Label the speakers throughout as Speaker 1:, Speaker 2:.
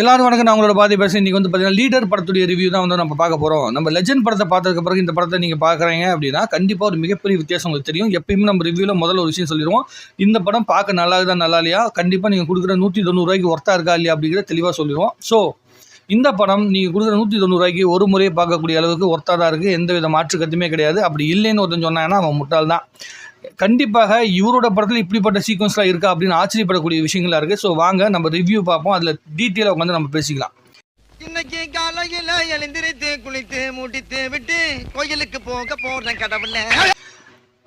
Speaker 1: எல்லாரும் வணக்கம். நான் உங்களோட பாதி பேசுகிறேன். இன்றைக்கி வந்து பார்த்தீங்கன்னா லீடர் படத்துடைய ரிவ்யூ தான் வந்து நம்ம பார்க்க போகிறோம். நம்ம லெஜெண்ட் படத்தை பார்த்ததுக்கு பிறகு இந்த படத்தை நீங்கள் பார்க்குறீங்க அப்படின்னா கண்டிப்பாக ஒரு மிகப்பெரிய வித்தியாசம் உங்களுக்கு தெரியும். எப்பயுமே நம்ம ரிவ்யூவில் முதல்ல ஒரு விஷயம் சொல்லிடுவோம். இந்த படம் பார்க்க நல்லா இருக்குதா நல்லா இல்லையா, கண்டிப்பாக நீங்கள் கொடுக்குற 190 ரூபாய்க்கு ஒர்த்தாக இருக்கா இல்லையா அப்படிங்கிறத தெளிவாக சொல்லிடுவோம். ஸோ இந்த படம் நீங்கள் கொடுக்குற 190 ரூபாய்க்கு ஒரு முறையை பார்க்கக்கூடிய அளவுக்கு ஒர்த்தாக தான் இருக்குது. எந்த வித மாற்று கருத்துமே கிடையாது. அப்படி இல்லைன்னு ஒருத்தன் சொன்னாங்கன்னா அவன் முட்டாள் தான். கண்டிப்பாக இவரோட படத்தில் இப்படிப்பட்ட சீக்வன்ஸ்லாம் இருக்கா அப்படின்னு ஆச்சரியப்படக்கூடிய விஷயங்களா இருக்குது. ஸோ வாங்க நம்ம ரிவ்யூ பார்ப்போம். அதில் டீட்டெயிலாக உட்காந்து நம்ம பேசிக்கலாம்.
Speaker 2: இன்னைக்கு காலையில எழுந்திரித்து குளித்து முடித்து விட்டு கோயிலுக்கு போக போறேன் கடவுள.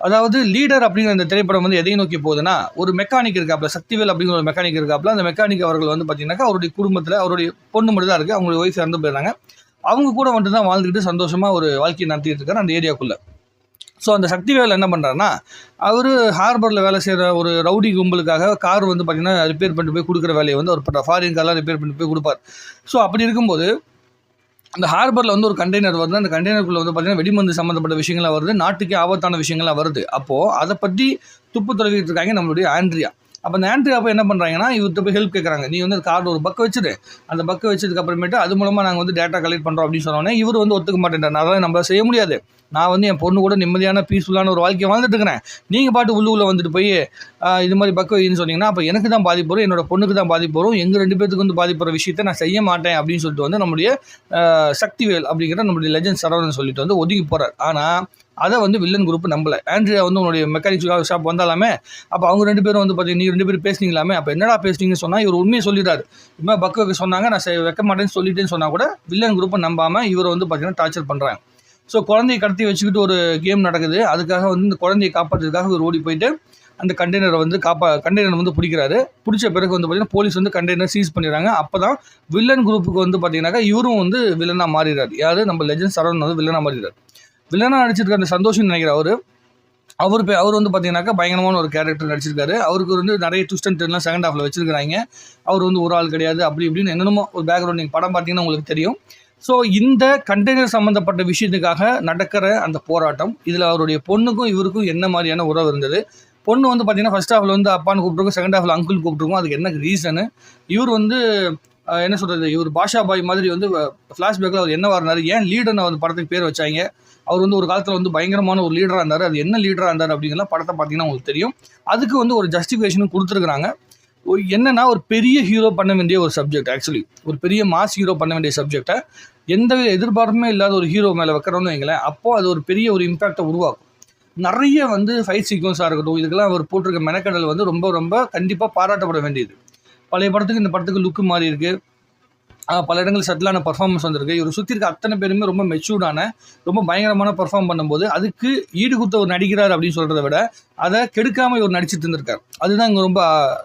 Speaker 1: அதாவது லீடர் அப்படிங்கிற இந்த திரைப்படம் வந்து எதை நோக்கி போகுதுன்னா, ஒரு மெக்கானிக் இருக்காப்புல, சக்திவேல் அப்படிங்கிற ஒரு மெக்கானிக் இருக்காப்புல. அந்த மெக்கானிக் அவர்கள் வந்து பார்த்தீங்கன்னாக்கா அவருடைய குடும்பத்தில் அவருடைய பொண்ணு மட்டும் தான் இருக்குது. அவங்களுடைய ஒய்ஃப் இறந்து போயிடுறாங்க. அவங்க கூட வந்துட்டு தான் வாழ்ந்துக்கிட்டு சந்தோஷமாக ஒரு வாழ்க்கையை நடத்திட்டு இருக்காரு அந்த ஏரியாக்குள்ளே. ஸோ அந்த சக்திவேல் என்ன பண்ணுறாருன்னா, அவர் ஹார்பரில் வேலை செய்கிற ஒரு ரவுடி கும்பலுக்காக கார் வந்து பார்த்திங்கன்னா ரிப்பேர் பண்ணிட்டு போய் கொடுக்குற வேலையை வந்து ஒரு ஃபாரின் கார்லாம் ரிப்பேர் பண்ணிட்டு போய் கொடுப்பார். ஸோ அப்படி இருக்கும்போது அந்த ஹார்பரில் வந்து ஒரு கண்டெய்னர் வருது. அந்த கண்டெய்னருக்குள்ளே வந்து பார்த்திங்கன்னா வெடிமருந்து சம்மந்தப்பட்ட விஷயங்கள்லாம் வருது, நாட்டுக்கே ஆபத்தான விஷயங்கள்லாம் வருது. அப்போது அதை பற்றி துப்பு துறவிட்டு இருக்காங்க நம்மளுடைய ஆண்ட்ரியா. அப்போ அந்த ஆண்ட்ரியா அப்போ என்ன பண்ணுறாங்கன்னா, இவர்கிட்ட போய் ஹெல்ப் கேட்குறாங்க. நீ வந்து கார்டு ஒரு பக்கம் வச்சுட்டு, அந்த பக்கம் வச்சதுக்கு அப்புறமேட்டு அது மூலமாக நாங்கள் வந்து டேட்டா கலெக்ட் பண்ணுறோம் அப்படின்னு சொன்னோன்னே இவர் வந்து ஒத்துக்க மாட்டேன்றார். அதெல்லாம் நம்ம செய்ய முடியாது. நான் வந்து என் பொண்ணு கூட நிம்மதியான பீஸ்ஃபுல்லான ஒரு வாழ்க்கையை வாழ்ந்துட்டு இருக்கிறேன். நீங்கள் பாட்டு உள்ளுக்குள்ளே வந்துட்டு போய் இது மாதிரி பக்கம் வைன்னு சொன்னீங்கன்னா அப்போ எனக்கு தான் பாதிப்பு வரும், என்னோட பொண்ணுக்கு தான் பாதிப்பு வரும், எங்கள் 2 பேருக்கு வந்து பாதிப்புற விஷயத்தை நான் செய்ய மாட்டேன் அப்படின்னு சொல்லிட்டு வந்து நம்முடைய சக்திவேல் அப்படிங்கிற நம்மளுடைய லெஜெண்ட் சரவணன் சொல்லிட்டு வந்து ஒதுக்கி போகிறார். ஆனால் அதை வந்து வில்லன் குரூப் நம்பலை. ஆண்ட்ரியா வந்து உன்னுடைய மெக்கானிக் ஷாப் வந்தாலாமே, அப்போ அவங்க 2 பேரும் வந்து பார்த்தீங்கன்னா நீங்கள் 2 பேரும் பேசுனீங்களாமே, அப்போ என்னடா பேசுனீங்கன்னு சொன்னால் இவர் உண்மையை சொல்லிடுறாரு. இதுமாதிரி பக்கம் வைக்க சொன்னாங்க, நான் வைக்க மாட்டேன்னு சொல்லிட்டேன்னு சொன்னால் கூட வில்லன் குரூப்பை நம்பாமல் இவரை வந்து பார்த்தீங்கன்னா டார்ச்சர் பண்ணுறாங்க. ஸோ குழந்தையை கடத்தி வச்சுக்கிட்டு ஒரு கேம் நடக்குது. அதுக்காக வந்து இந்த குழந்தையை காப்பாற்றுறதுக்காக இவர் ஓடி போயிட்டு அந்த கண்டெய்னரை வந்து கண்டெய்னர் வந்து பிடிக்கிறாரு. பிடிச்ச பிறகு வந்து பார்த்தீங்கன்னா போலீஸ் வந்து கண்டெய்னர் சீஸ் பண்ணிடுறாங்க. அப்போ தான் வில்லன் குரூப்புக்கு வந்து பார்த்தீங்கன்னாக்கா இவரும் வந்து வில்லனாக மாறிடுறாரு. யார் நம்ம லெஜெண்ட் சரவணன் வந்து வில்லனாக மாறிடுறாரு. வில்லனாக நடிச்சிருக்க அந்த சந்தோஷம் நினைக்கிறார் அவர் வந்து பார்த்தீங்கன்னாக்கா பயங்கரமான ஒரு கேரக்டர் நடிச்சிருக்காரு. அவருக்கு வந்து நிறைய ட்விஸ்ட் அண்ட் டர்ன்லாம் செகண்ட் ஹாஃபில் வச்சிருக்காங்க. அவர் வந்து ஒரு ஆள் கிடையாது அப்படி இப்படின்னு என்னென்னமோ ஒரு பேக்ரவுண்ட் நீங்கள் படம் பார்த்தீங்கன்னா உங்களுக்கு தெரியும். ஸோ இந்த கண்டெய்னர் சம்மந்தப்பட்ட விஷயத்துக்காக நடக்கிற அந்த போராட்டம், இதில் அவருடைய பொண்ணுக்கும் இவருக்கும் என்ன மாதிரியான உறவு இருந்தது. பொண்ணு வந்து பார்த்தீங்கன்னா ஃபர்ஸ்ட் ஹாஃபில் வந்து அப்பான்னு கூப்பிட்ருக்கோம், செகண்ட் ஹாஃபில் அங்கிள் கூப்பிட்ருக்கோம். அதுக்கு என்ன ரீசனு, இவர் வந்து என்ன சொல்கிறது, இவர் பாஷா பாய் மாதிரி வந்து ஃப்ளாஷ்பேக்கில் அவர் என்ன வரனார், ஏன் லீடர்னு அவர் படத்துக்கு பேர் வச்சாங்க. அவர் வந்து ஒரு காலத்தில் வந்து பயங்கரமான ஒரு லீடராக இருந்தார். அது என்ன லீடராக இருந்தார் அப்படிங்கிறலாம் படத்தை பார்த்தீங்கன்னா உங்களுக்கு தெரியும். அதுக்கு வந்து ஒரு ஜஸ்டிஃபிகேஷனும் கொடுத்துருக்குறாங்க. என்னன்னா ஒரு பெரிய ஹீரோ பண்ண வேண்டிய ஒரு சப்ஜெக்ட், ஆக்சுவலி ஒரு பெரிய மாஸ் ஹீரோ பண்ண வேண்டிய சப்ஜெக்டை எந்த எதிர்பார்ப்புமே இல்லாத ஒரு ஹீரோ மேலே வைக்கிறோன்னு வைங்களேன், அப்போது அது ஒரு பெரிய ஒரு இம்பேக்டை உருவாக்கும். நிறைய வந்து ஃபைட் சீக்வன்ஸாக இருக்கட்டும், இதுக்கெல்லாம் அவர் போட்டிருக்க மெனக்கடல் வந்து ரொம்ப ரொம்ப கண்டிப்பாக பாராட்டப்பட வேண்டியது. பழைய படத்துக்கு இந்த படத்துக்கு லுக்கு மாறி இருக்குது. பல இடங்களில் சட்டிலான பர்ஃபார்மன்ஸ் வந்திருக்கு. இவர் சுற்றி இருக்க அத்தனை பேருமே ரொம்ப மெச்சூர்டான ரொம்ப பயங்கரமான பர்ஃபார்ம் பண்ணும்போது அதுக்கு ஈடு கொடுத்த ஒரு நடிக்கிறார் அப்படின்னு சொல்கிறத விட அதை கெடுக்காமல் இவர் நடிச்சுட்டு இருந்திருக்கார். அதுதான் இங்கே ரொம்ப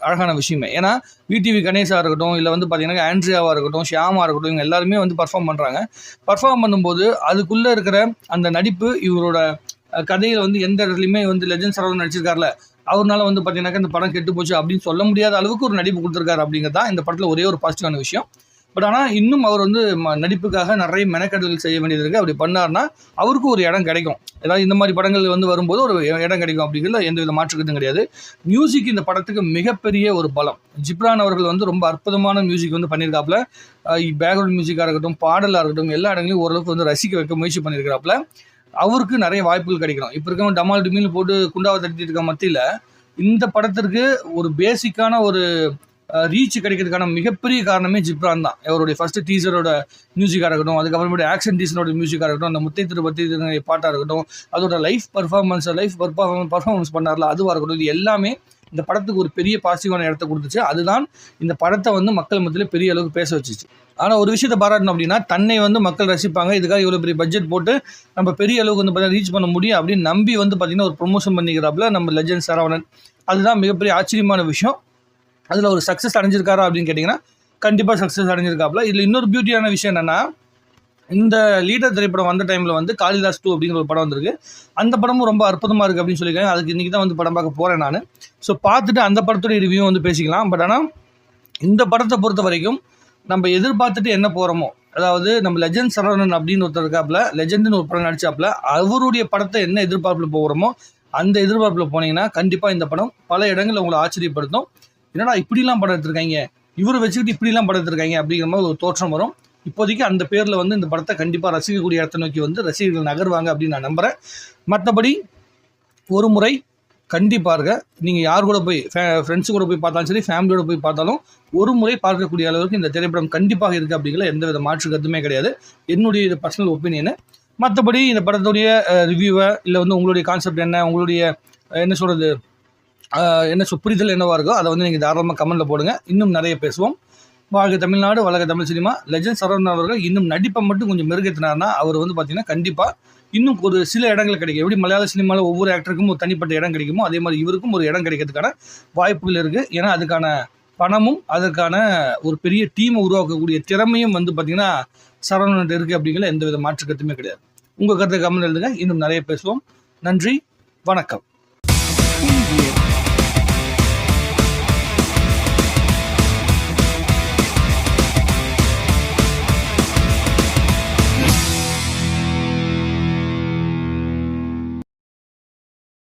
Speaker 1: அழகான விஷயமே. ஏன்னா விடிவி கணேஷாக இருக்கட்டும், இல்லை வந்து பார்த்தீங்கன்னா ஆண்ட்ரியாவாக இருக்கட்டும், ஷியாமா இருக்கட்டும், இவங்க எல்லாருமே வந்து பர்ஃபார்ம் பண்ணுறாங்க. பர்ஃபார்ம் பண்ணும்போது அதுக்குள்ளே இருக்கிற அந்த நடிப்பு இவரோட கதையில் வந்து எந்த இடத்துலையுமே வந்து லெஜெண்ட் சரவணன் நடிச்சிருக்காருல, அவர்னால வந்து பார்த்தீங்கன்னாக்கா இந்த படம் கெட்டு போச்சு அப்படின்னு சொல்ல முடியாத அளவுக்கு ஒரு நடிப்பு கொடுத்துருக்காரு. அப்படிங்கிறதான் இந்த படத்தில் ஒரே ஒரு பாசிட்டிவான விஷயம். பட் ஆனால் இன்னும் அவர் வந்து நடிப்புக்காக நிறைய மெனக்கடல் செய்ய வேண்டியது இருக்குது. அப்படி பண்ணார்னா அவருக்கும் ஒரு இடம் கிடைக்கும். ஏதாவது இந்த மாதிரி படங்கள் வந்து வரும்போது ஒரு இடம் கிடைக்கும் அப்படிங்கிறதுல எந்த வித மாற்றுக்கிறதும் கிடையாது. மியூசிக் இந்த படத்துக்கு மிகப்பெரிய ஒரு பலம். ஜிப்ரான் அவர்கள் வந்து ரொம்ப அற்புதமான மியூசிக் வந்து பண்ணியிருக்காப்புல. பேக்ரவுண்ட் மியூசிக்காக இருக்கட்டும், பாடலாக இருக்கட்டும், எல்லா இடங்களையும் ஓரளவுக்கு வந்து ரசிக்க வைக்க முயற்சி பண்ணியிருக்கிறாப்புல. அவருக்கு நிறைய வாய்ப்புகள் கிடைக்கணும். இப்போ இருக்க டமால் டிமில் போட்டு குண்டாவை தட்டிட்டு இருக்க மத்தியில் இந்த படத்திற்கு ஒரு பேசிக்கான ஒரு ரீச் கிடைக்கிறதுக்கான மிகப்பெரிய காரணமே ஜிப்ரான் தான். அவருடைய ஃபஸ்ட்டு டீசரோட மியூசிக்காக இருக்கட்டும், அதுக்கப்புறமேட்டு ஆக்ஷன் டீசரோட மியூசிக்காக இருக்கட்டும், அந்த முத்தை திருப்பத்தி பாட்டாக இருக்கட்டும், அதோட லைஃப் பர்ஃபார்மன்ஸ் பண்ணார்ல அதுவாக இருக்கட்டும், இது எல்லாமே இந்த படத்துக்கு ஒரு பெரிய பாசிட்டிவான இடத்த கொடுத்துச்சு. அதுதான் இந்த படத்தை வந்து மக்கள் மத்தியில் பெரிய அளவுக்கு பேச வச்சிச்சு. ஆனால் ஒரு விஷயத்தை பாராட்டணும் அப்படின்னா, தன்னை வந்து மக்கள் ரசிப்பாங்க, இதுக்காக இவ்வளோ பெரிய பட்ஜெட் போட்டு நம்ம பெரிய அளவுக்கு வந்து பார்த்தீங்கன்னா ரீச் பண்ண முடியும் அப்படின்னு நம்பி வந்து பார்த்திங்கன்னா ஒரு ப்ரொமோஷன் பண்ணிக்கிறாப்புல நம்ம லெஜெண்ட் சரவணன். அதுதான் மிகப்பெரிய ஆச்சரியமான விஷயம். அதில் ஒரு சக்ஸஸ் அடைஞ்சிருக்காரா அப்படின்னு கேட்டிங்கன்னா கண்டிப்பாக சக்ஸஸ் அடைஞ்சிருக்காப்புல. இதில் இன்னொரு பியூட்டியான விஷயம் என்னென்னா, இந்த லீடர் திரைப்படம் வந்த டைமில் வந்து காளிதாஸ் 2 அப்படிங்கிற ஒரு படம் வந்திருக்கு. அந்த படமும் ரொம்ப அற்புதமாக இருக்குது அப்படின்னு சொல்லியிருக்காங்க. அதுக்கு இன்றைக்கி தான் வந்து படம் பார்க்க போகிறேன் நான். ஸோ பார்த்துட்டு அந்த படத்துடைய ரிவ்யூ வந்து பேசிக்கலாம். பட் ஆனால் இந்த படத்தை பொறுத்த வரைக்கும் நம்ம எதிர்பார்த்துட்டு என்ன போகிறோமோ, அதாவது நம்ம லெஜெண்ட் சரவணன் அப்படின்னு ஒருத்தர் இருக்காப்புல, லெஜெண்டுன்னு ஒரு படம் நடிச்சாப்புல, அவருடைய படத்தை என்ன எதிர்பார்ப்பில் போகிறோமோ அந்த எதிர்பார்ப்பில் போனீங்கன்னா கண்டிப்பாக இந்த படம் பல இடங்களில் உங்களை ஆச்சரியப்படுத்தும். என்னடா இப்படிலாம் படம் எடுத்திருக்காங்க, இவரை வச்சுக்கிட்டு இப்படிலாம் படம் எடுத்திருக்காங்க அப்படிங்கிற மாதிரி ஒரு தோற்றம் வரும். இப்போதைக்கு அந்த பேரில் வந்து இந்த படத்தை கண்டிப்பாக ரசிக்கக்கூடிய இடத்தை நோக்கி வந்து ரசிகர்கள் நகர்வாங்க அப்படின்னு நான் நம்புகிறேன். மற்றபடி ஒரு முறை கண்டிப்பாக நீங்கள் யார் கூட போய் ஃப்ரெண்ட்ஸு கூட போய் பார்த்தாலும் சரி, ஃபேமிலியோட போய் பார்த்தாலும் ஒரு முறை பார்க்கக்கூடிய அளவுக்கு இந்த திரைப்படம் கண்டிப்பாக இருக்குது அப்படிங்கிற எந்தவித மாற்று கருத்துமே கிடையாது. என்னுடைய இது பர்சனல் ஒப்பீனியனு. மற்றபடி இந்த படத்துடைய ரிவ்யூவை இல்லை வந்து உங்களுடைய கான்செப்ட் என்ன, உங்களுடைய என்ன சொல்கிறது புரிதல் என்னவாக இருக்கோ அதை வந்து நீங்கள் தாராளமாக கமெண்ட்டில் போடுங்க. இன்னும் நிறைய பேசுவோம். வாழ்க தமிழ்நாடு, வளர்க தமிழ் சினிமா. லெஜண்ட் சரவணன் அவர்கள் இன்னும் நடிப்பை மட்டும் கொஞ்சம் மெருகேற்றினார்னா அவர் வந்து பார்த்திங்கன்னா கண்டிப்பாக இன்னும் ஒரு சில இடங்கள் கிடைக்கும். எப்படி மலையாள சினிமாவில் ஒவ்வொரு ஆக்டருக்கும் ஒரு தனிப்பட்ட இடம் கிடைக்குமோ அதே மாதிரி இவருக்கும் ஒரு இடம் கிடைக்கிறதுக்கான வாய்ப்புகள் இருக்குது. ஏன்னா அதுக்கான பணமும் அதற்கான ஒரு பெரிய டீமை உருவாக்கக்கூடிய திறமையும் வந்து பார்த்திங்கன்னா சரவணன் இருக்குது அப்படிங்கிற எந்த வித மாற்று கருத்துமே கிடையாது. உங்கள் கருத்தை கமெண்ட் எழுதுங்க. இன்னும் நிறைய பேசுவோம். நன்றி, வணக்கம்.